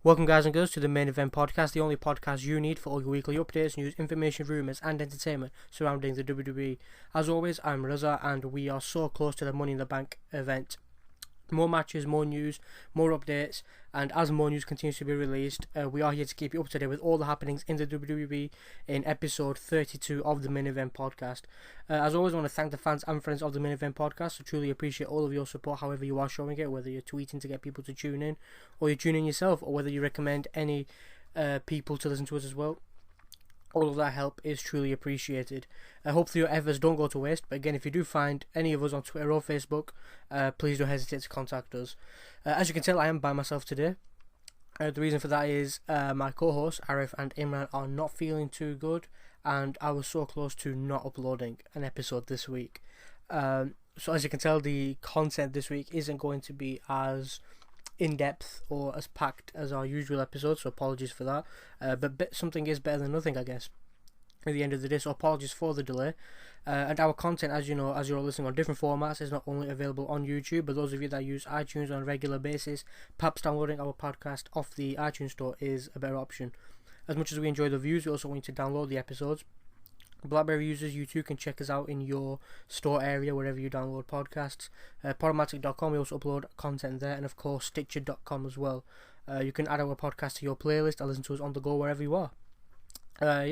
Welcome guys and girls to the Main Event Podcast, the only podcast you need for all your weekly updates, news, information, rumours and entertainment surrounding the WWE. As always, I'm Reza and we are so close to the Money in the Bank event. More matches, more news, more updates, and as more news continues to be released, we are here to keep you up to date with all the happenings in the WWE in episode 32 of the Main Event Podcast. As always, I want to thank the fans and friends of the Main Event Podcast. I truly appreciate all of your support, however you are showing it, whether you're tweeting to get people to tune in, or you're tuning yourself, or whether you recommend any people to listen to us as well. All of that help is truly appreciated. Hopefully your efforts don't go to waste, but again, if you do find any of us on Twitter or Facebook, please don't hesitate to contact us. As you can tell, I am by myself today. The reason for that is my co-hosts, Arif and Imran, are not feeling too good, and I was so close to not uploading an episode this week. So as you can tell, the content this week isn't going to be as in-depth or as packed as our usual episodes, so apologies for that, but something is better than nothing, I guess, at the end of the day, so apologies for the delay. And our content, as you know, as you're listening on different formats, is not only available on YouTube, but those of you that use iTunes on a regular basis, perhaps downloading our podcast off the iTunes store is a better option. As much as we enjoy the views, we also want you to download the episodes. BlackBerry users, you too can check us out in your store area wherever you download podcasts. Podomatic.com, we also upload content there, and of course Stitcher.com as well. You can add our podcast to your playlist and listen to us on the go wherever you are.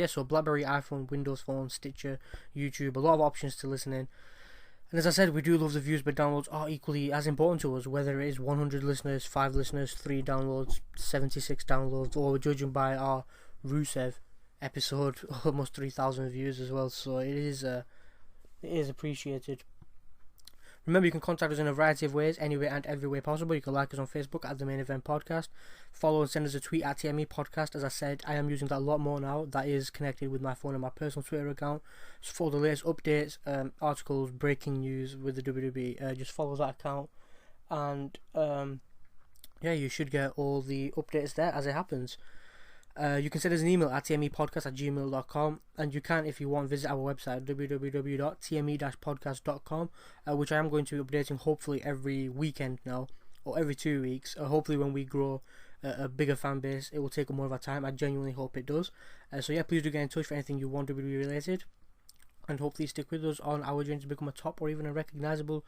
So BlackBerry, iPhone, Windows Phone, Stitcher, YouTube, a lot of options to listen in. And as I said, we do love the views, but downloads are equally as important to us, whether it is 100 listeners, 5 listeners, 3 downloads, 76 downloads, or judging by our Rusev episode, almost 3,000 views as well, so it is appreciated. Remember, you can contact us in a variety of ways, any way and every way possible. You can like us on Facebook at the Main Event Podcast, follow and send us a tweet at TME Podcast. As I said, I am using that a lot more now. That is connected with my phone and my personal Twitter account. So for the latest updates, articles, breaking news with the WWE, just follow that account, and you should get all the updates there as it happens. You can send us an email at tmepodcast@gmail.com, and you can, if you want, visit our website www.tme-podcast.com, which I am going to be updating hopefully every weekend now, or every 2 weeks. Hopefully when we grow a bigger fan base, it will take more of our time. I genuinely hope it does. Please do get in touch for anything you want WWE related, and hopefully stick with us on our journey to become a top or even a recognisable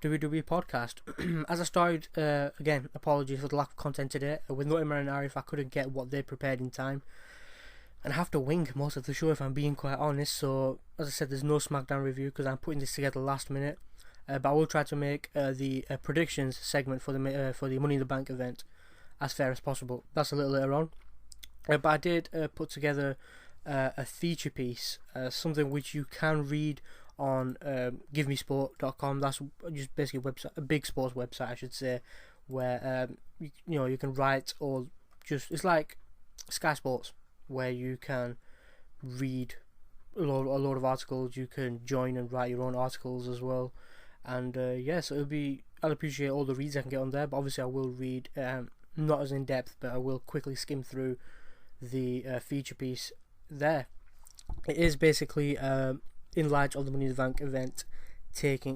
WWE podcast. As I started, again, apologies for the lack of content today. With no Imran and Arif, I couldn't get what they prepared in time, and I have to wing most of the show if I'm being quite honest. So, as I said, there's no SmackDown review because I'm putting this together last minute. But I will try to make the predictions segment for the Money in the Bank event as fair as possible. That's a little later on. But I did put together a feature piece, something which you can read on givemesport.com. That's just basically a big sports website, I should say, where you can write, or just, it's like Sky Sports, where you can read a lot of articles. You can join and write your own articles as well, and so I'll appreciate all the reads I can get on there. But obviously I will read, not as in depth, but I will quickly skim through the feature piece there. It is basically in light of the Money in the Bank event taking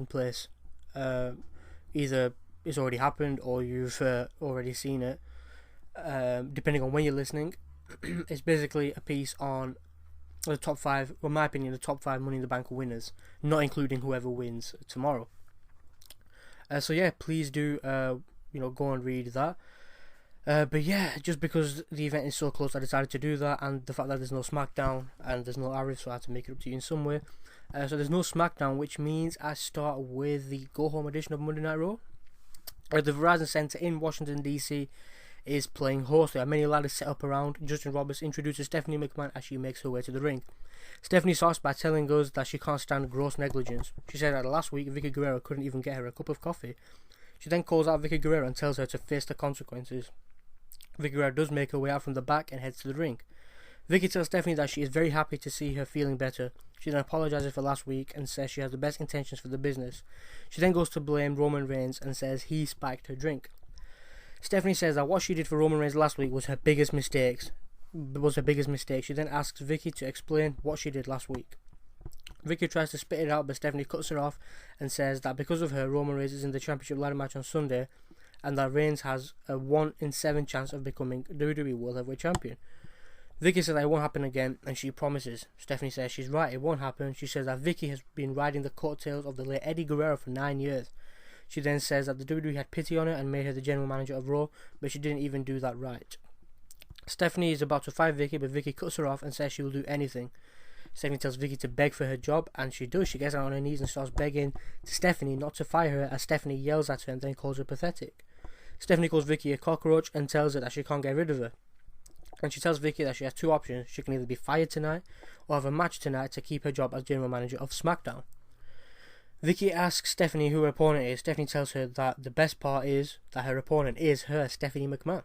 place. Either it's already happened or you've already seen it, depending on when you're listening. It's basically a piece on the top 5, in my opinion, the top 5 Money in the Bank winners, not including whoever wins tomorrow. Please do go and read that. Just because the event is so close, I decided to do that, and the fact that there's no SmackDown and there's no Arif, so I had to make it up to you in some way. So there's no SmackDown, which means I start with the go-home edition of Monday Night Raw. The Verizon Center in Washington, D.C. is playing host. There are many ladders set up around. Justin Roberts introduces Stephanie McMahon as she makes her way to the ring. Stephanie starts by telling us that she can't stand gross negligence. She said that last week Vicky Guerrero couldn't even get her a cup of coffee. She then calls out Vicky Guerrero and tells her to face the consequences. Vicky Guerrero does make her way out from the back and heads to the ring. Vicky tells Stephanie that she is very happy to see her feeling better. She then apologizes for last week and says she has the best intentions for the business. She then goes to blame Roman Reigns and says he spiked her drink. Stephanie says that what she did for Roman Reigns last week was her biggest mistake. She then asks Vicky to explain what she did last week. Vicky tries to spit it out, but Stephanie cuts her off and says that because of her, Roman Reigns is in the championship ladder match on Sunday, and that Reigns has a 1 in 7 chance of becoming WWE World Heavyweight Champion. Vicky says that it won't happen again, and she promises. Stephanie says she's right, it won't happen. She says that Vicky has been riding the coattails of the late Eddie Guerrero for 9 years. She then says that the WWE had pity on her and made her the general manager of Raw, but she didn't even do that right. Stephanie is about to fight Vicky, but Vicky cuts her off and says she will do anything. Stephanie tells Vicky to beg for her job, and she does. She gets on her knees and starts begging to Stephanie not to fire her, as Stephanie yells at her and then calls her pathetic. Stephanie calls Vicky a cockroach and tells her that she can't get rid of her. And she tells Vicky that she has 2 options. She can either be fired tonight or have a match tonight to keep her job as general manager of SmackDown. Vicky asks Stephanie who her opponent is. Stephanie tells her that the best part is that her opponent is her, Stephanie McMahon.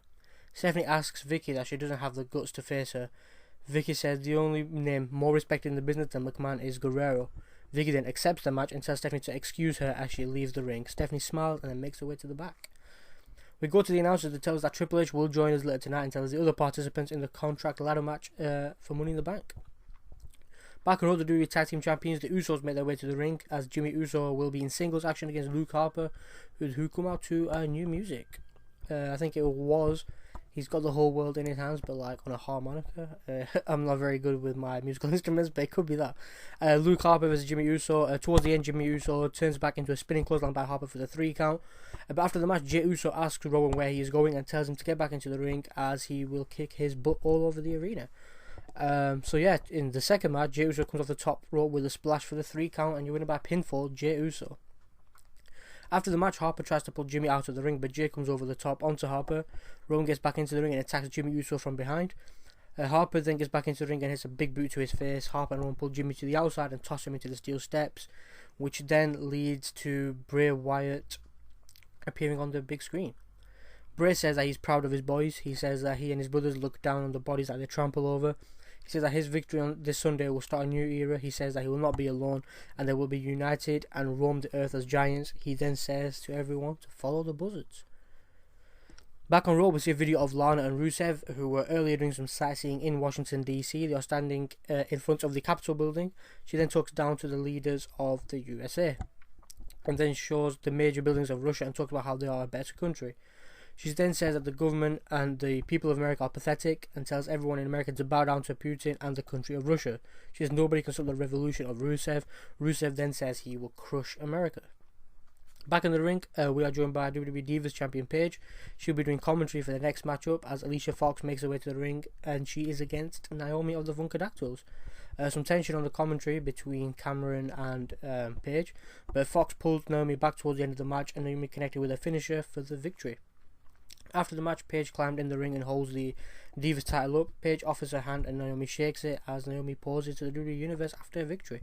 Stephanie asks Vicky that she doesn't have the guts to face her. Vicky says the only name more respected in the business than McMahon is Guerrero. Vicky then accepts the match and tells Stephanie to excuse her as she leaves the ring. Stephanie smiles and then makes her way to the back. We go to the announcer that tells us that Triple H will join us later tonight and tells the other participants in the contract ladder match for Money in the Bank. Back on Raw, the WWE Tag Team Champions, the Usos make their way to the ring as Jimmy Uso will be in singles action against Luke Harper, who come out to new music. I think it was He's Got the Whole World in His Hands, but like on a harmonica. I'm not very good with my musical instruments, but it could be that. Luke Harper versus Jimmy Uso. Towards the end, Jimmy Uso turns back into a spinning clothesline by Harper for the 3 count. But after the match, Jey Uso asks Rowan where he is going and tells him to get back into the ring as he will kick his butt all over the arena. So yeah, in the second match, Jey Uso comes off the top rope with a splash for the 3 count, and you win it by pinfall, Jey Uso. After the match, Harper tries to pull Jimmy out of the ring, but Jey comes over the top onto Harper. Rowan gets back into the ring and attacks Jimmy Uso from behind. Harper then gets back into the ring and hits a big boot to his face. Harper and Rowan pull Jimmy to the outside and toss him into the steel steps, which then leads to Bray Wyatt appearing on the big screen. Bray says that he's proud of his boys. He says that he and his brothers look down on the bodies that they trample over. He says that his victory on this Sunday will start a new era. He says that he will not be alone and they will be united and roam the earth as giants. He then says to everyone to follow the buzzards. Back on Raw, we see a video of Lana and Rusev, who were earlier doing some sightseeing in Washington DC. They are standing in front of the Capitol building. She then talks down to the leaders of the USA and then shows the major buildings of Russia and talks about how they are a better country. She then says that the government and the people of America are pathetic and tells everyone in America to bow down to Putin and the country of Russia. She says nobody can stop the revolution of Rusev. Rusev then says he will crush America. Back in the ring, we are joined by WWE Divas Champion Paige. She'll be doing commentary for the next matchup as Alicia Fox makes her way to the ring and she is against Naomi of the Funkadactyls. Some tension on the commentary between Cameron and Paige, but Fox pulls Naomi back towards the end of the match and Naomi connected with her finisher for the victory. After the match, Paige climbed in the ring and holds the Divas title up. Paige offers her hand and Naomi shakes it as Naomi poses to the WWE Universe after a victory.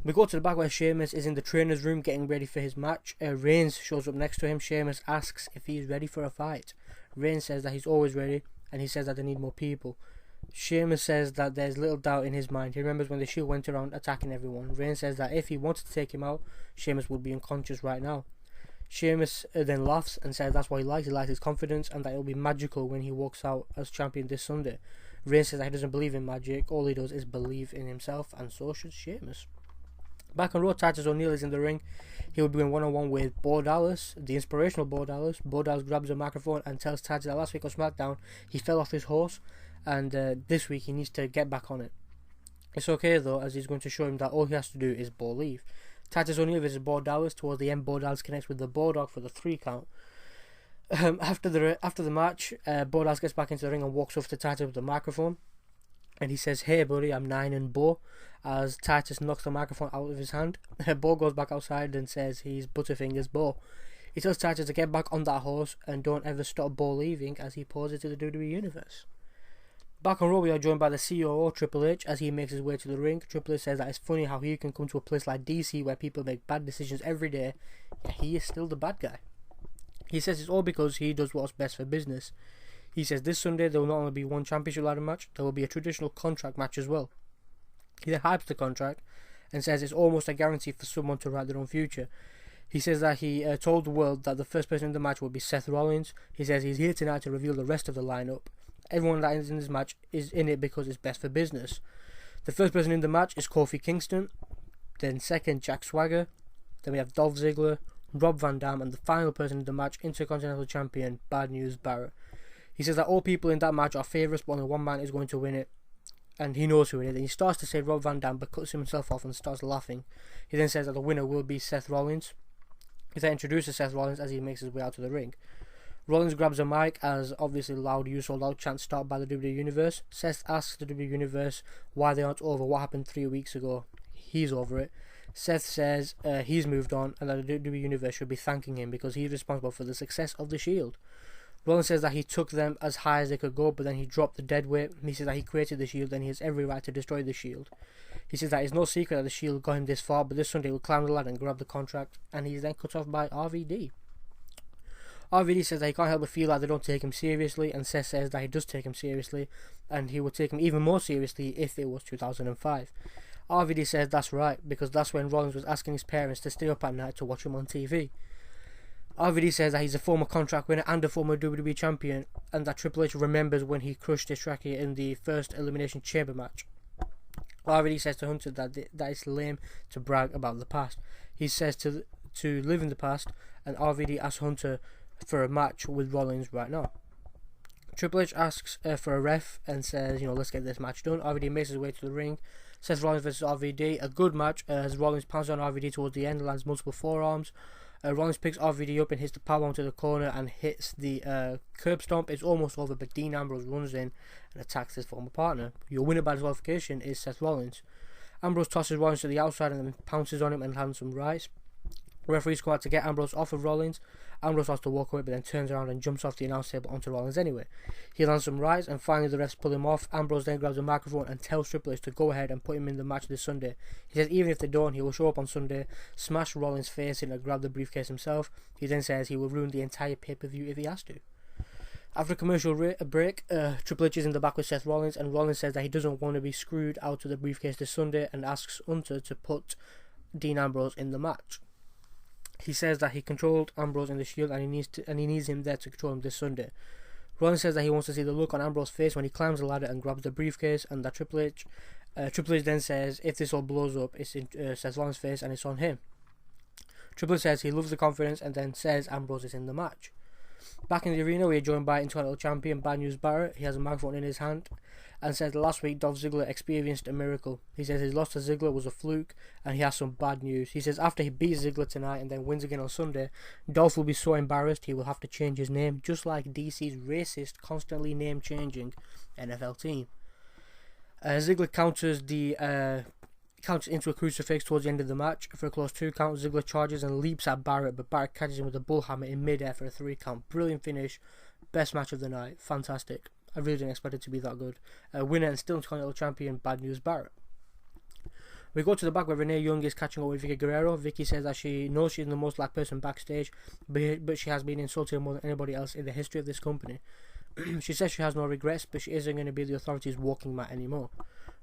We go to the back where Sheamus is in the trainer's room getting ready for his match. Reigns shows up next to him. Sheamus asks if he is ready for a fight. Reigns says that he's always ready and he says that they need more people. Sheamus says that there's little doubt in his mind. He remembers when the Shield went around attacking everyone. Reigns says that if he wanted to take him out, Sheamus would be unconscious right now. Sheamus then laughs and says that's what he likes his confidence and that it will be magical when he walks out as champion this Sunday. Reigns says that he doesn't believe in magic, all he does is believe in himself, and so should Sheamus. Back on Raw, Titus O'Neil is in the ring. He will be going one-on-one with Bo Dallas, the inspirational Bo Dallas. Bo Dallas grabs a microphone and tells Titus that last week on SmackDown he fell off his horse and this week he needs to get back on it. It's okay though, as he's going to show him that all he has to do is believe. Titus O'Neil versus Bo Dallas. Towards the end, Bo Dallas connects with the Bulldog for the 3 count. After the match, Bo Dallas gets back into the ring and walks over to Titus with the microphone. And he says, "Hey buddy, I'm 9 and Bo," as Titus knocks the microphone out of his hand. Bo goes back outside and says he's Butterfingers Bo. He tells Titus to get back on that horse and don't ever stop Bo leaving as he poses to the WWE Universe. Back on Raw, we are joined by the COO, Triple H, as he makes his way to the ring. Triple H says that it's funny how he can come to a place like DC where people make bad decisions every day, yet he is still the bad guy. He says it's all because he does what's best for business. He says this Sunday there will not only be one championship ladder match, there will be a traditional contract match as well. He then hypes the contract and says it's almost a guarantee for someone to write their own future. He says that he told the world that the first person in the match will be Seth Rollins. He says he's here tonight to reveal the rest of the lineup. Everyone that is in this match is in it because it's best for business. The first person in the match is Kofi Kingston. Then second, Jack Swagger. Then we have Dolph Ziggler, Rob Van Dam, and the final person in the match, Intercontinental Champion Bad News Barrett. He says that all people in that match are favourites, but only one man is going to win it, and he knows who it is. And he starts to say Rob Van Dam, but cuts himself off and starts laughing. He then says that the winner will be Seth Rollins. He then introduces Seth Rollins as he makes his way out to the ring. Rollins grabs a mic as obviously loud "You So Loud" chants start by the WWE Universe. Seth asks the WWE Universe why they aren't over what happened 3 weeks ago. He's over it. Seth says he's moved on and that the WWE Universe should be thanking him because he's responsible for the success of the Shield. Rollins says that he took them as high as they could go, but then he dropped the dead weight. He says that he created the Shield and he has every right to destroy the Shield. He says that it's no secret that the Shield got him this far, but this Sunday he'll climb the ladder and grab the contract, and he's then cut off by RVD. RVD says that he can't help but feel like they don't take him seriously, and Seth says that he does take him seriously, and he would take him even more seriously if it was 2005. RVD says that's right, because that's when Rollins was asking his parents to stay up at night to watch him on TV. RVD says that he's a former contract winner and a former WWE champion, and that Triple H remembers when he crushed his trachea in the first Elimination Chamber match. RVD says to Hunter that it's lame to brag about the past. He says to live in the past, and RVD asks Hunter for a match with Rollins right now. Triple H asks for a ref and says, let's get this match done. RVD makes his way to the ring. Seth Rollins versus RVD, a good match as Rollins pounds on RVD towards the end, lands multiple forearms. Rollins picks RVD up and hits the powerbomb to the corner and hits the curb stomp. It's almost over, but Dean Ambrose runs in and attacks his former partner. Your winner by disqualification is Seth Rollins. Ambrose tosses Rollins to the outside and then pounces on him and lands some rights. Referees come out to get Ambrose off of Rollins. Ambrose has to walk away, but then turns around and jumps off the announce table onto Rollins anyway. He lands some rights, and finally the refs pull him off. Ambrose then grabs a microphone and tells Triple H to go ahead and put him in the match this Sunday. He says even if they don't, he will show up on Sunday, smash Rollins' face in and grab the briefcase himself. He then says he will ruin the entire pay-per-view if he has to. After a commercial break, Triple H is in the back with Seth Rollins, and Rollins says that he doesn't want to be screwed out of the briefcase this Sunday and asks Hunter to put Dean Ambrose in the match. He says that he controlled Ambrose in the Shield and he needs him there to control him this Sunday. Rollins says that he wants to see the look on Ambrose's face when he climbs the ladder and grabs the briefcase, and that Triple H then says if this all blows up, it's in Seth Rollins' face and it's on him. Triple H says he loves the confidence and then says Ambrose is in the match. Back in the arena, we are joined by Intercontinental Champion Bad News Barrett. He has a microphone in his hand and says last week Dolph Ziggler experienced a miracle. He says his loss to Ziggler was a fluke and he has some bad news. He says after he beats Ziggler tonight and then wins again on Sunday, Dolph will be so embarrassed he will have to change his name, just like DC's racist, constantly name changing NFL team. Ziggler counters into a crucifix towards the end of the match. For a close 2 count, Ziggler charges and leaps at Barrett, but Barrett catches him with a bullhammer in mid-air for a 3 count. Brilliant finish, best match of the night, fantastic. I really didn't expect it to be that good. Winner and still Intercontinental Champion Bad News Barrett. We go to the back where Renee Young is catching up with Vicky Guerrero. Vicky says that she knows she's the most liked person backstage, but she has been insulted more than anybody else in the history of this company. She says she has no regrets, but she isn't going to be the authority's walking mat anymore.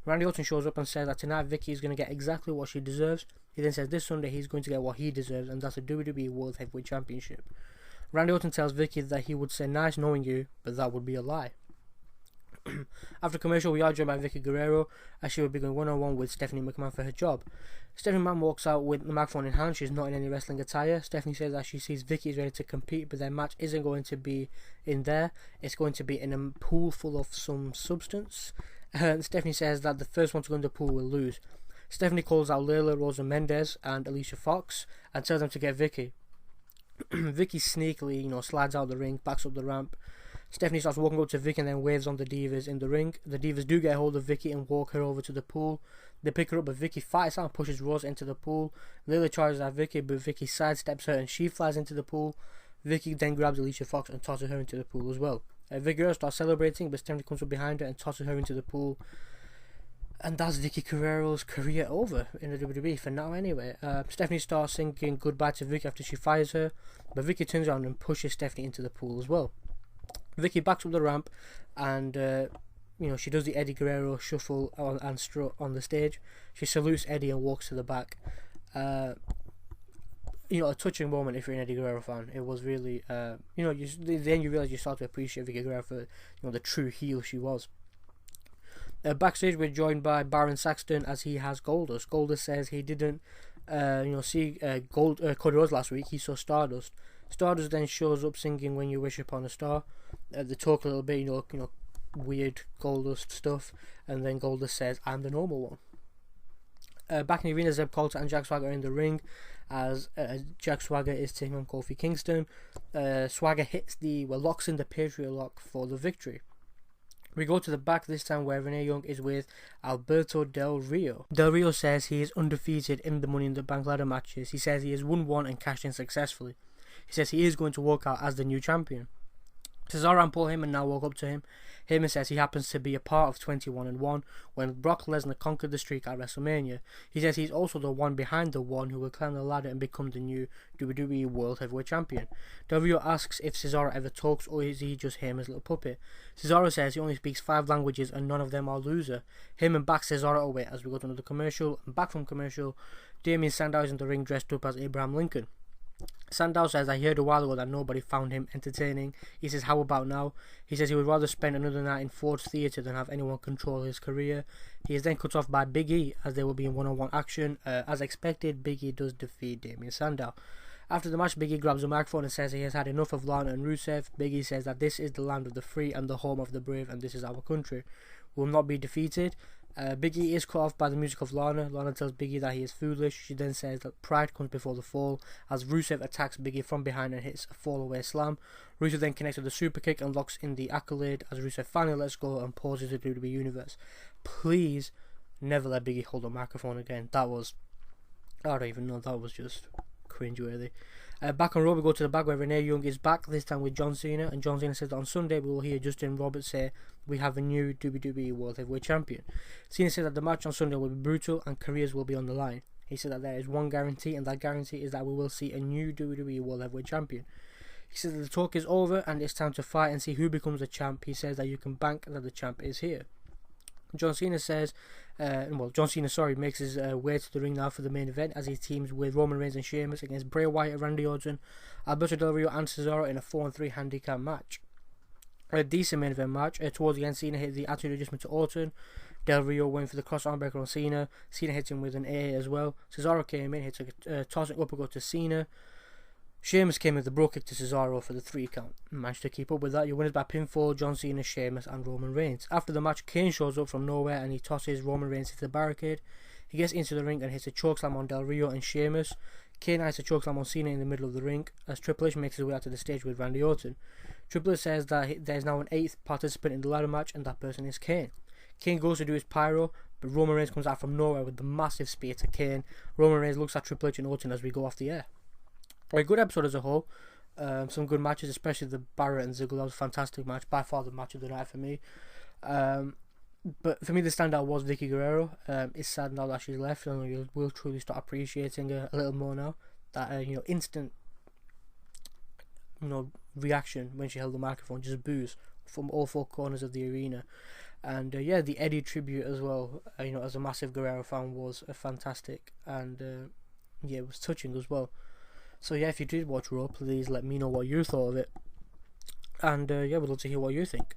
Randy Orton shows up and says that tonight Vicky is going to get exactly what she deserves. He then says this Sunday he's going to get what he deserves, and that's a WWE World Heavyweight Championship. Randy Orton tells Vicky that he would say nice knowing you, but that would be a lie. After commercial, we are joined by Vicky Guerrero as she will be going one-on-one with Stephanie McMahon for her job. Stephanie McMahon walks out with the microphone in hand. She's not in any wrestling attire. Stephanie says that she sees Vicky is ready to compete, but their match isn't going to be in there. It's going to be in a pool full of some substance. Stephanie says that the first one to go in the pool will lose. Stephanie calls out Layla, Rosa Mendez and Alicia Fox and tells them to get Vicky. Vicky sneakily, slides out the ring, backs up the ramp. Stephanie starts walking up to Vicky and then waves on the Divas in the ring. The Divas do get hold of Vicky and walk her over to the pool. They pick her up, but Vicky fights out and pushes Rosa into the pool. Layla charges at Vicky, but Vicky sidesteps her and she flies into the pool. Vicky then grabs Alicia Fox and tosses her into the pool as well. Vicky Guerrero starts celebrating, but Stephanie comes up behind her and tosses her into the pool. And that's Vicky Guerrero's career over in the WWE for now anyway. Stephanie starts singing goodbye to Vicky after she fires her, but Vicky turns around and pushes Stephanie into the pool as well. Vicky backs up the ramp and she does the Eddie Guerrero shuffle and strut on the stage. She salutes Eddie and walks to the back. A touching moment if you're an Eddie Guerrero fan. It was really, then you realise you start to appreciate Vicky Guerrero for the true heel she was. Backstage we're joined by Baron Saxton as he has Goldust. Goldust says he didn't Cody Rhodes last week, he saw Stardust. Stardust then shows up singing "When You Wish Upon a Star." They talk a little bit, weird Goldust stuff, and then Goldust says, "I'm the normal one." Back in the arena, Zeb Colter and Jack Swagger are in the ring as Jack Swagger is taking on Kofi Kingston. Swagger locks in the Patriot Lock for the victory. We go to the back this time where Renee Young is with Alberto Del Rio. Del Rio says he is undefeated in the Money in the Bank ladder matches. He says he has won one and cashed in successfully. He says he is going to walk out as the new champion. Cesaro and Paul Heyman now walk up to him. Heyman says he happens to be a part of 21-1 when Brock Lesnar conquered the streak at WrestleMania. He says he's also the one behind the one who will climb the ladder and become the new WWE World Heavyweight Champion. Del Rio asks if Cesaro ever talks or is he just Heyman's little puppet. Cesaro says he only speaks 5 languages and none of them are loser. Heyman backs Cesaro away as we go to another commercial, and back from commercial, Damien Sandow is in the ring dressed up as Abraham Lincoln. Sandow says, "I heard a while ago that nobody found him entertaining." He says, "How about now?" He says he would rather spend another night in Ford's Theatre than have anyone control his career. He is then cut off by Big E as they will be in one-on-one action. As expected, Big E does defeat Damien Sandow. After the match, Big E grabs a microphone and says he has had enough of Lana and Rusev. Big E says that this is the land of the free and the home of the brave, and this is our country. We will not be defeated. Big E is cut off by the music of Lana. Lana tells Big E that he is foolish. She then says that pride comes before the fall as Rusev attacks Big E from behind and hits a fall-away slam. Rusev then connects with a super kick and locks in the accolade as Rusev finally lets go and pauses the WWE Universe. Please never let Big E hold a microphone again. I don't even know, that was just cringeworthy. Back on Raw, we go to the back where Renee Young is back, this time with John Cena, and John Cena says that on Sunday we will hear Justin Roberts say we have a new WWE World Heavyweight Champion. Cena says that the match on Sunday will be brutal and careers will be on the line. He said that there is one guarantee, and that guarantee is that we will see a new WWE World Heavyweight Champion. He says that the talk is over and it's time to fight and see who becomes the champ. He says that you can bank that the champ is here. John Cena makes his way to the ring now for the main event as he teams with Roman Reigns and Sheamus against Bray Wyatt and Randy Orton, Alberto Del Rio and Cesaro in a 4-3 handicap match. A decent main event match. Towards the end, Cena hit the attitude adjustment to Orton. Del Rio went for the cross armbreaker on Cena. Cena hits him with an A as well. Cesaro came in, hits a tossing uppercut to Cena. Sheamus came with the bro kick to Cesaro for the 3 count. Managed to keep up with that. Your winners by pinfall: John Cena, Sheamus and Roman Reigns. After the match, Kane shows up from nowhere and he tosses Roman Reigns into the barricade. He gets into the ring and hits a chokeslam on Del Rio and Sheamus. Kane hits a chokeslam on Cena in the middle of the ring as Triple H makes his way out to the stage with Randy Orton. Triple H says that there is now an 8th participant in the ladder match and that person is Kane. Kane goes to do his pyro, but Roman Reigns comes out from nowhere with the massive spear to Kane. Roman Reigns looks at Triple H and Orton as we go off the air. A good episode as a whole. Some good matches, especially the Barrett and Ziggler. That was a fantastic match, by far the match of the night for me. But for me, the standout was Vicky Guerrero. It's sad now that she's left, and you will truly start appreciating her a little more now. That instant, reaction when she held the microphone, just boos from all 4 corners of the arena. And the Eddie tribute as well. As a massive Guerrero fan, was fantastic, and it was touching as well. So if you did watch Raw, please let me know what you thought of it. And we'd love to hear what you think.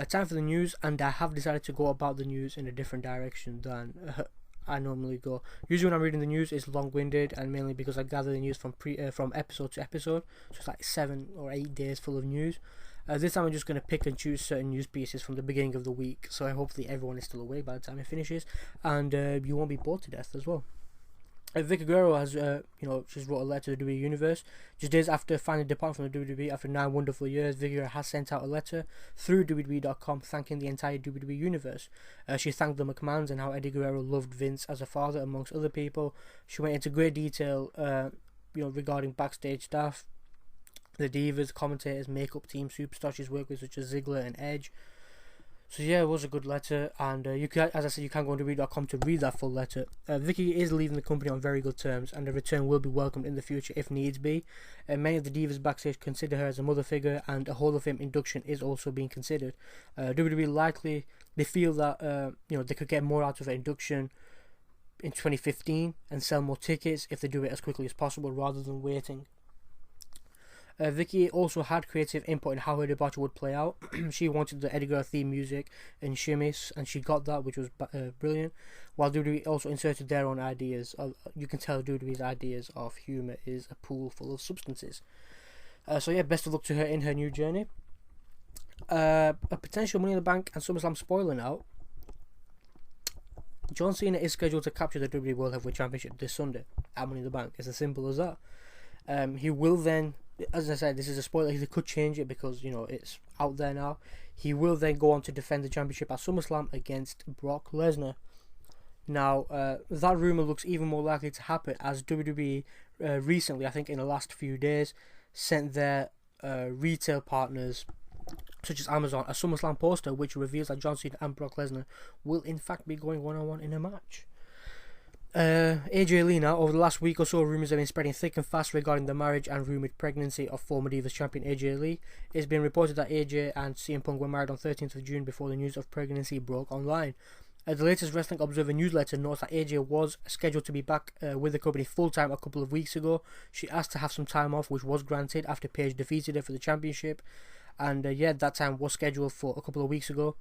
Time for the news, and I have decided to go about the news in a different direction than I normally go. Usually when I'm reading the news, it's long-winded, and mainly because I gather the news from episode to episode. So it's like 7 or 8 days full of news. This time I'm just going to pick and choose certain news pieces from the beginning of the week. So hopefully everyone is still awake by the time it finishes, and you won't be bored to death as well. Vicky Guerrero has, she's wrote a letter to the WWE Universe. Just days after finally departing from the WWE after 9 wonderful years, Vicky Guerrero has sent out a letter through WWE.com thanking the entire WWE Universe. She thanked the McMahons and how Eddie Guerrero loved Vince as a father, amongst other people. She went into great detail, regarding backstage staff, the divas, commentators, makeup team, superstars she's worked with, such as Ziggler and Edge. So it was a good letter, and you can go on WWE.com to read that full letter. Vicky is leaving the company on very good terms, and a return will be welcomed in the future if needs be. Many of the divas backstage consider her as a mother figure, and a Hall of Fame induction is also being considered. WWE they feel that they could get more out of her induction in 2015 and sell more tickets if they do it as quickly as possible rather than waiting. Vicky also had creative input in how her departure would play out. She wanted the Eddie Guerrero theme music and shimmies, and she got that, which was brilliant. While WWE also inserted their own ideas. You can tell WWE's ideas of humour is a pool full of substances. So yeah, best of luck to her in her new journey. A potential Money in the Bank and SummerSlam spoiler now. John Cena is scheduled to capture the WWE World Heavyweight Championship this Sunday at Money in the Bank. It's as simple as that. He will then, as I said, this is a spoiler. He could change it because it's out there now. He will then go on to defend the championship at SummerSlam against Brock Lesnar. Now, that rumour looks even more likely to happen as WWE recently, I think in the last few days, sent their retail partners, such as Amazon, a SummerSlam poster which reveals that John Cena and Brock Lesnar will in fact be going one-on-one in a match. AJ Lee now, over the last week or so, rumours have been spreading thick and fast regarding the marriage and rumoured pregnancy of former Divas champion AJ Lee. It's been reported that AJ and CM Punk were married on 13th of June before the news of pregnancy broke online. The latest Wrestling Observer newsletter notes that AJ was scheduled to be back with the company full-time a couple of weeks ago. She asked to have some time off, which was granted after Paige defeated her for the championship. And that time was scheduled for a couple of weeks ago.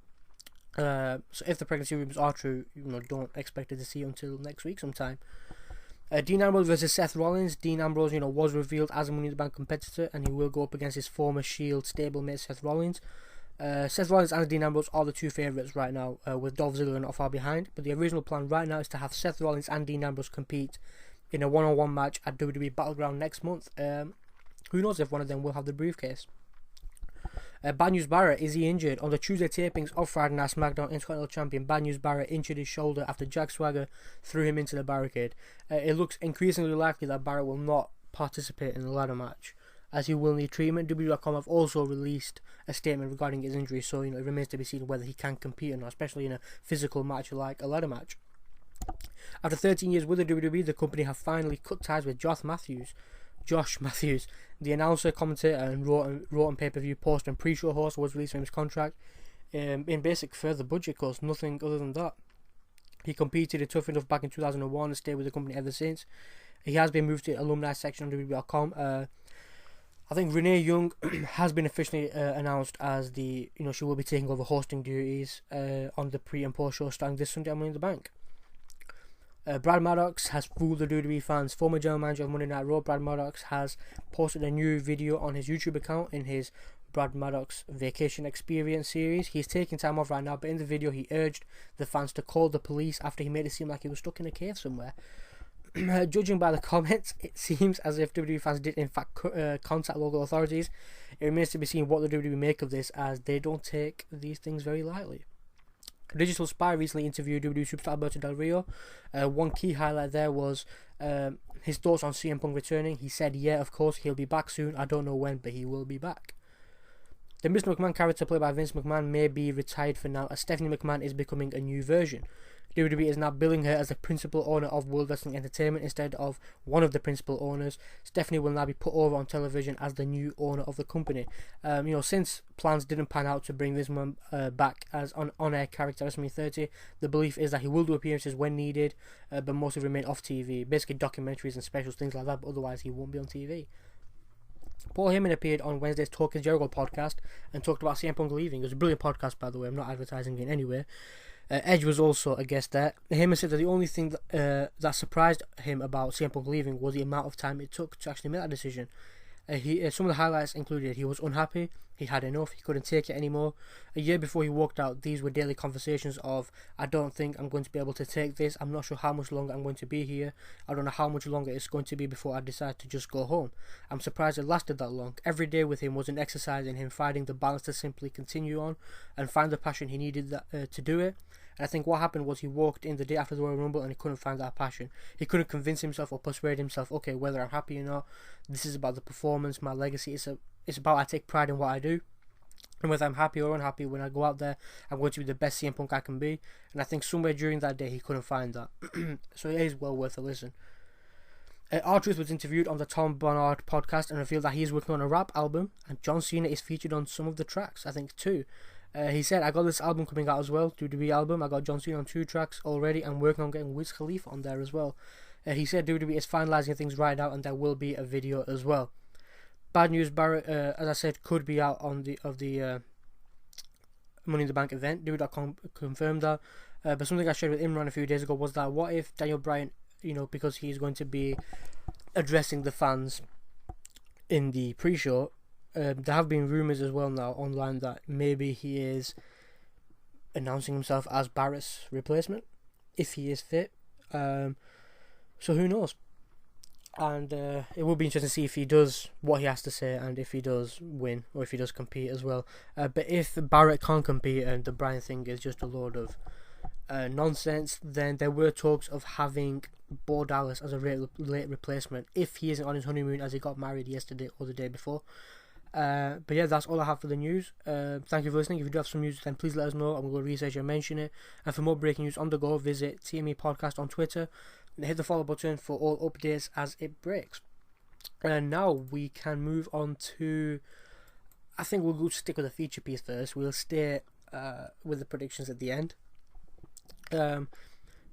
So if the pregnancy rumours are true, don't expect to see it until next week sometime. Dean Ambrose versus Seth Rollins. Dean Ambrose, was revealed as a Money in the Bank competitor, and he will go up against his former Shield stablemate Seth Rollins. Seth Rollins and Dean Ambrose are the two favourites right now, with Dolph Ziggler not far behind. But the original plan right now is to have Seth Rollins and Dean Ambrose compete in a one-on-one match at WWE Battleground next month. Who knows if one of them will have the briefcase. Bad News Barrett, is he injured? On the Tuesday tapings of Friday Night SmackDown, Intercontinental Champion Bad News Barrett injured his shoulder after Jack Swagger threw him into the barricade. It looks increasingly likely that Barrett will not participate in the ladder match, as he will need treatment. WWE.com have also released a statement regarding his injury, so it remains to be seen whether he can compete or not, especially in a physical match like a ladder match. After 13 years with the WWE, the company have finally cut ties with Josh Matthews, the announcer, commentator, and wrote and pay-per-view post and pre-show host, was released from his contract in basic further budget cuts, nothing other than that. He competed at Tough Enough back in 2001 and stayed with the company ever since. He has been moved to the alumni section on WWE.com. I think Renee Young has been officially announced as she will be taking over hosting duties on the pre and post show starting this Sunday at Money in the Bank. Brad Maddox has fooled the WWE fans. Former general manager of Monday Night Raw, Brad Maddox has posted a new video on his YouTube account in his Brad Maddox Vacation Experience series. He's taking time off right now, but in the video he urged the fans to call the police after he made it seem like he was stuck in a cave somewhere. Judging by the comments, it seems as if WWE fans did in fact contact local authorities. It remains to be seen what the WWE make of this, as they don't take these things very lightly. Digital Spy recently interviewed WWE superstar Alberto Del Rio. One key highlight there was his thoughts on CM Punk returning. He said, yeah, of course, he'll be back soon. I don't know when, but he will be back. The Mr. McMahon character played by Vince McMahon may be retired for now, as Stephanie McMahon is becoming a new version. WWE is now billing her as the principal owner of World Wrestling Entertainment instead of one of the principal owners. Stephanie will now be put over on television as the new owner of the company. Since plans didn't pan out to bring this man back as an on-air character at WrestleMania 30, the belief is that he will do appearances when needed, but mostly remain off TV, basically documentaries and specials, things like that, but otherwise he won't be on TV. Paul Heyman appeared on Wednesday's Talking Jericho podcast and talked about CM Punk leaving. It was a brilliant podcast, by the way. I'm not advertising it anywhere. Edge was also a guest there. Heyman said that the only thing that surprised him about CM Punk leaving was the amount of time it took to actually make that decision. Some of the highlights included he was unhappy, he had enough, he couldn't take it anymore. A year before he walked out, these were daily conversations of, I don't think I'm going to be able to take this, I'm not sure how much longer I'm going to be here, I don't know how much longer it's going to be before I decide to just go home. I'm surprised it lasted that long. Every day with him was an exercise in him finding the balance to simply continue on and find the passion he needed to do it. And I think what happened was he walked in the day after the Royal Rumble and he couldn't find that passion. He couldn't convince himself or persuade himself, okay, whether I'm happy or not, this is about the performance, my legacy. It's about I take pride in what I do. And whether I'm happy or unhappy, when I go out there, I'm going to be the best CM Punk I can be. And I think somewhere during that day he couldn't find that. So it is well worth a listen. R-Truth was interviewed on the Tom Barnard podcast and revealed that he is working on a rap album and John Cena is featured on some of the tracks, I think 2. He said, I got this album coming out as well, WWE album. I got John Cena on 2 tracks already and working on getting Wiz Khalifa on there as well. He said WWE is finalising things right now and there will be a video as well. Bad news, Barrett, as I said, could be out on the Money in the Bank event. WWE.com confirmed that. But something I shared with Imran a few days ago was that what if Daniel Bryan, because he's going to be addressing the fans in the pre-show, there have been rumours as well now online that maybe he is announcing himself as Barrett's replacement if he is fit. So who knows? And it will be interesting to see if he does what he has to say and if he does win or if he does compete as well. But if Barrett can't compete and the Bryan thing is just a load of nonsense, then there were talks of having Bo Dallas as a late replacement if he isn't on his honeymoon, as he got married yesterday or the day before. But yeah, that's all I have for the news. Thank you for listening. If you do have some news, then please let us know and we'll go research and mention it. And for more breaking news on the go, visit TME Podcast on Twitter and hit the follow button for all updates as it breaks. And now we can move on to, I think we'll go stick with a feature piece first. We'll stay with the predictions at the end.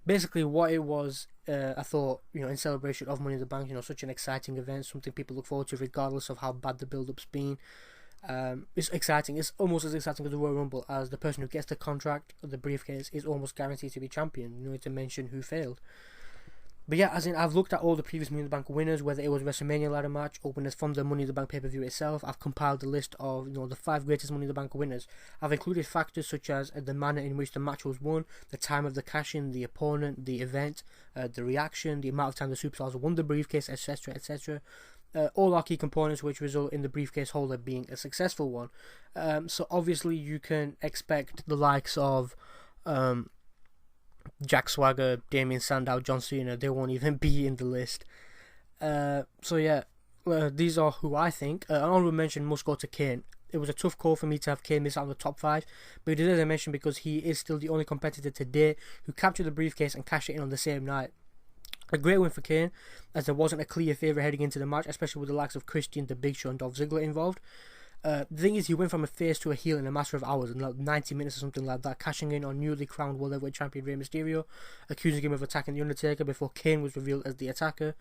Basically what it was, I thought, in celebration of Money in the Bank, such an exciting event, something people look forward to regardless of how bad the build-up's been. It's exciting. It's almost as exciting as the Royal Rumble, as the person who gets the contract or the briefcase is almost guaranteed to be champion. No need to mention who failed. But yeah, as in, I've looked at all the previous Money in the Bank winners, whether it was WrestleMania ladder match or winners from the Money in the Bank pay-per-view itself. I've compiled a list of the 5 greatest Money in the Bank winners. I've included factors such as the manner in which the match was won, the time of the cash-in, the opponent, the event, the reaction, the amount of time the superstars won the briefcase, etc., etc. All are key components which result in the briefcase holder being a successful one. So obviously you can expect the likes of Jack Swagger, Damien Sandow, John Cena. They won't even be in the list. So yeah, these are who I think. An honorable mention must go to Kane. It was a tough call for me to have Kane miss out on the top 5, but it deserves a mention because he is still the only competitor today who captured the briefcase and cashed it in on the same night. A great win for Kane, as there wasn't a clear favourite heading into the match, especially with the likes of Christian, The Big Show and Dolph Ziggler involved. The thing is, he went from a face to a heel in a matter of hours, in like 90 minutes or something like that, cashing in on newly crowned World Heavyweight Champion Rey Mysterio, accusing him of attacking The Undertaker before Kane was revealed as the attacker.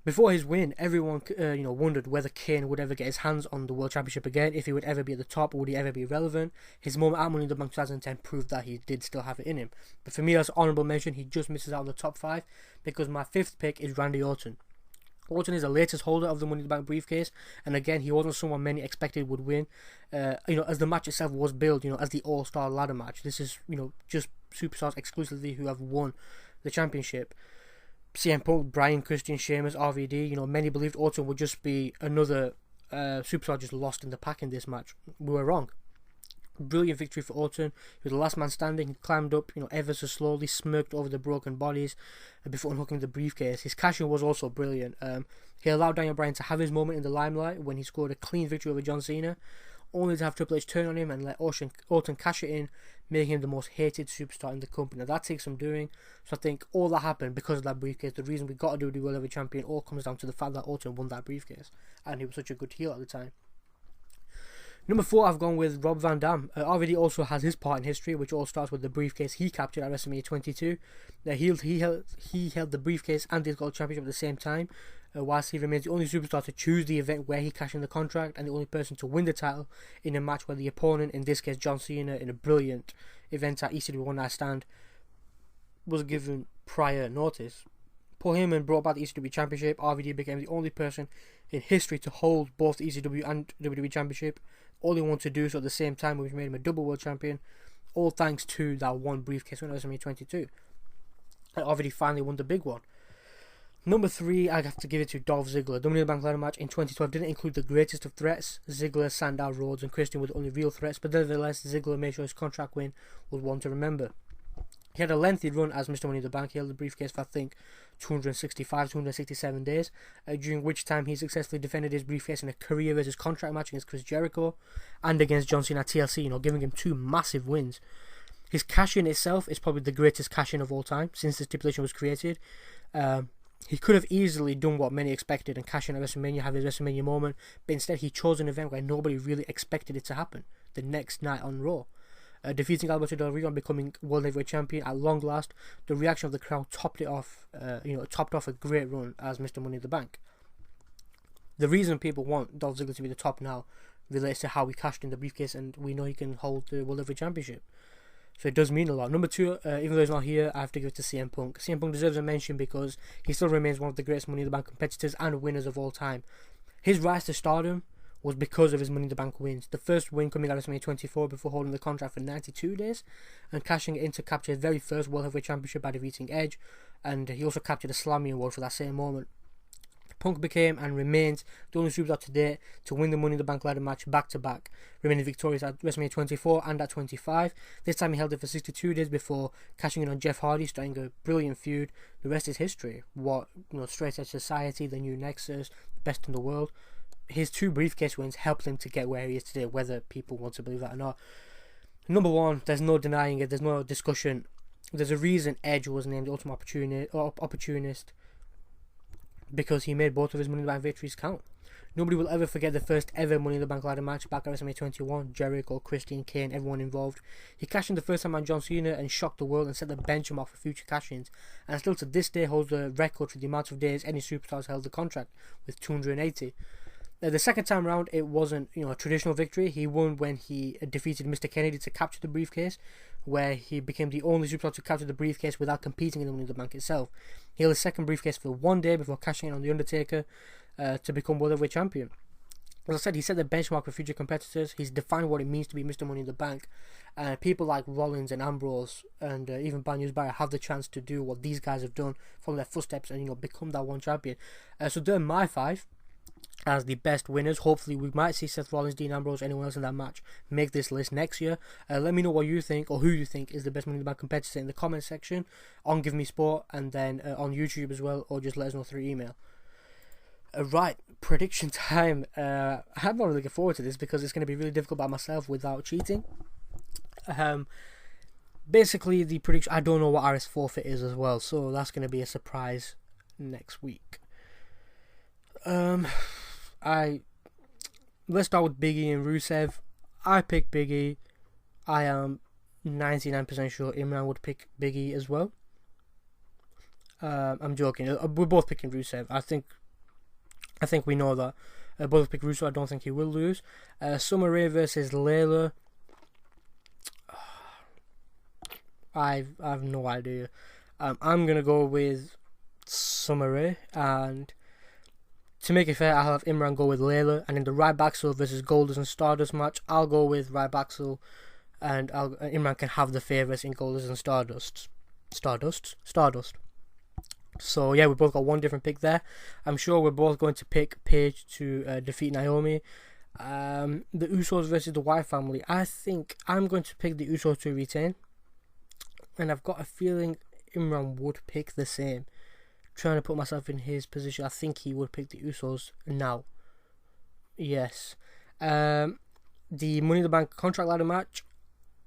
Before his win, everyone wondered whether Kane would ever get his hands on the World Championship again, if he would ever be at the top, or would he ever be relevant. His moment at Money in the Bank 2010 proved that he did still have it in him. But for me, as an honourable mention, he just misses out on the top 5, because my 5th pick is Randy Orton. Orton is the latest holder of the Money in the Bank briefcase, and again, he wasn't someone many expected would win. As the match itself was billed, as the All-Star ladder match. This is, just superstars exclusively who have won the championship. CM Punk, Bryan, Christian, Sheamus, RVD. Many believed Orton would just be another superstar just lost in the pack in this match. We were wrong. Brilliant victory for Orton. He was the last man standing. He climbed up, ever so slowly, smirked over the broken bodies before unhooking the briefcase. His cash-in was also brilliant. He allowed Daniel Bryan to have his moment in the limelight when he scored a clean victory over John Cena, only to have Triple H turn on him and let Orton cash it in, making him the most hated superstar in the company. Now that takes some doing, so I think all that happened because of that briefcase. The reason we got to do the World Heavyweight Champion all comes down to the fact that Orton won that briefcase, and he was such a good heel at the time. Number 4, I've gone with Rob Van Dam. RVD also has his part in history, which all starts with the briefcase he captured at WrestleMania 22. He held the briefcase and the Gold Championship at the same time, whilst he remains the only superstar to choose the event where he cashed in the contract, and the only person to win the title in a match where the opponent, in this case John Cena, in a brilliant event at ECW One Night Stand, was given prior notice. Paul Heyman brought back the ECW Championship. RVD became the only person in history to hold both the ECW and WWE Championship, all he wanted to do so at the same time, which made him a double world champion, all thanks to that one briefcase win at WrestleMania 22. And RVD finally won the big one. Number 3, I have to give it to Dolph Ziggler. The Money in the Bank ladder match in 2012 didn't include the greatest of threats. Ziggler, Sandow, Rhodes and Christian were the only real threats, but nevertheless Ziggler made sure his contract win was one to remember. He had a lengthy run as Mr. Money in the Bank. He held the briefcase for, I think, 267 days, during which time he successfully defended his briefcase in a career versus contract match against Chris Jericho and against John Cena at TLC, giving him 2 massive wins. His cash-in itself is probably the greatest cash-in of all time since the stipulation was created. He could have easily done what many expected and cash in at WrestleMania, have his WrestleMania moment, but instead he chose an event where nobody really expected it to happen, the next night on Raw. Defeating Alberto Del Rio and becoming World Heavyweight Champion at long last, the reaction of the crowd topped off a great run as Mr. Money in the Bank. the reason people want Dolph Ziggler to be the top now relates to how he cashed in the briefcase, and we know he can hold the World Heavyweight Championship. So it does mean a lot. Number 2, even though he's not here, I have to give it to CM Punk. CM Punk deserves a mention because he still remains one of the greatest Money in the Bank competitors and winners of all time. His rise to stardom was because of his Money in the Bank wins. The first win coming out of WrestleMania 24 before holding the contract for 92 days and cashing it in to capture his very first World Heavyweight Championship by defeating Edge, and he also captured a Slammy Award for that same moment. Punk became and remains the only superstar to date to win the Money in the Bank ladder match back-to-back, remaining victorious at WrestleMania 24 and at 25. This time he held it for 62 days before cashing in on Jeff Hardy, starting a brilliant feud. The rest is history. Straight Edge Society, the new Nexus, the best in the world. His 2 briefcase wins helped him to get where he is today, whether people want to believe that or not. Number 1, there's no denying it, there's no discussion. There's a reason Edge was named the ultimate opportunist, because he made both of his Money in the Bank victories count. Nobody will ever forget the first ever Money in the Bank ladder match back at WrestleMania 21. Jericho, Christian, Kane, everyone involved. He cashed in the first time on John Cena and shocked the world and set the benchmark for future cash-ins, and still to this day holds the record for the amount of days any superstars held the contract, with 280. The second time round, it wasn't a traditional victory. He won when he defeated Mr. Kennedy to capture the briefcase, where he became the only superstar to capture the briefcase without competing in the Money in the Bank itself. He held his second briefcase for 1 day before cashing in on The Undertaker to become World Heavyweight Champion. As I said, he set the benchmark for future competitors. He's defined what it means to be Mr. Money in the Bank. People like Rollins and Ambrose and even Bad News Barrett have the chance to do what these guys have done, follow their footsteps, and become that one champion. So they're my 5 as the best winners. Hopefully we might see Seth Rollins, Dean Ambrose, anyone else in that match make this list next year. Let me know what you think, or who you think is the best Money in the Bank competitor in the comment section on Give Me Sport, and then on YouTube as well, or just let us know through email. Right, prediction time. I'm not really looking forward to this because it's going to be really difficult by myself without cheating. Basically the prediction, I don't know what RS forfeit is as well, so that's going to be a surprise next week. Let's start with Big E and Rusev. I pick Big E. I am 99% sure Imran would pick Big E as well. I'm joking. We're both picking Rusev. I think we know that. Both pick Rusev. I don't think he will lose. Summer Rae versus Layla. I have no idea. I'm gonna go with Summer Rae, and to make it fair, I'll have Imran go with Layla, and in the Ryback versus Goldust and Stardust match, I'll go with Ryback, and Imran can have the favourites in Goldust and Stardust. So yeah, we both got one different pick there. I'm sure we're both going to pick Paige to defeat Naomi. The Usos versus the Wyatt family. I think I'm going to pick the Usos to retain, and I've got a feeling Imran would pick the same. Trying to put myself in his position, I think he would pick the Usos now. Yes. The Money in the Bank contract ladder match,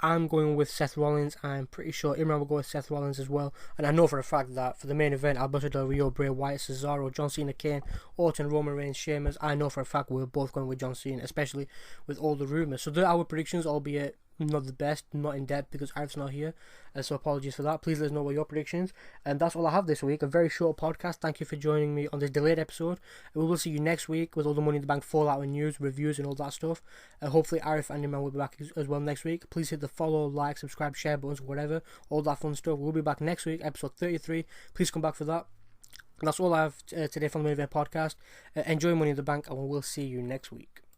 I'm going with Seth Rollins. I'm pretty sure Imran will go with Seth Rollins as well. And I know for a fact that for the main event, Alberto Del Rio, Bray Wyatt, Cesaro, John Cena, Kane, Orton, Roman Reigns, Sheamus, I know for a fact we're both going with John Cena, especially with all the rumours. So they're our predictions, albeit not the best, not in depth because Arif's not here, so apologies for that. Please let us know what your predictions, and that's all I have this week. A very short podcast. Thank you for joining me on this delayed episode. We will see you next week with all the Money in the Bank fallout and news, reviews and all that stuff. Hopefully Arif and Iman will be back as well next week. Please hit the follow, like, subscribe, share buttons, whatever, all that fun stuff. We'll be back next week, episode 33. Please come back for that. That's all I have today from the Main Event Podcast. Enjoy Money in the Bank, and we'll see you next week.